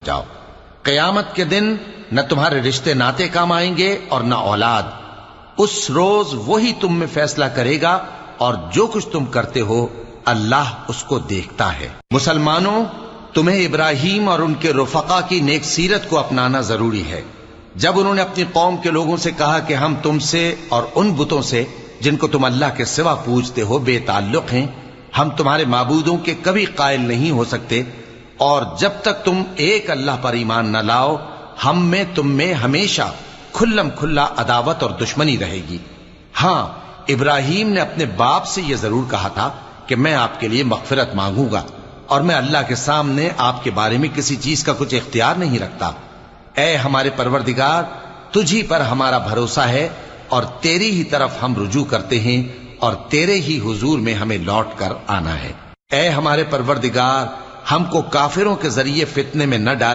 جاؤ۔ قیامت کے دن نہ تمہارے رشتے ناتے کام آئیں گے اور نہ اولاد۔ اس روز وہی تم میں فیصلہ کرے گا اور جو کچھ تم کرتے ہو اللہ اس کو دیکھتا ہے۔ مسلمانوں، تمہیں ابراہیم اور ان کے رفقا کی نیک سیرت کو اپنانا ضروری ہے۔ جب انہوں نے اپنی قوم کے لوگوں سے کہا کہ ہم تم سے اور ان بتوں سے جن کو تم اللہ کے سوا پوجتے ہو بے تعلق ہیں، ہم تمہارے معبودوں کے کبھی قائل نہیں ہو سکتے، اور جب تک تم ایک اللہ پر ایمان نہ لاؤ ہم میں تم میں ہمیشہ کھلم کھلا عداوت اور دشمنی رہے گی۔ ہاں، ابراہیم نے اپنے باپ سے یہ ضرور کہا تھا کہ میں آپ کے لیے مغفرت مانگوں گا اور میں اللہ کے سامنے آپ کے بارے میں کسی چیز کا کچھ اختیار نہیں رکھتا۔ اے ہمارے پروردگار، تجھی پر ہمارا بھروسہ ہے اور تیری ہی طرف ہم رجوع کرتے ہیں اور تیرے ہی حضور میں ہمیں لوٹ کر آنا ہے۔ اے ہمارے پروردگار، ہم کو کافروں کے ذریعے فتنے میں نہ ڈال۔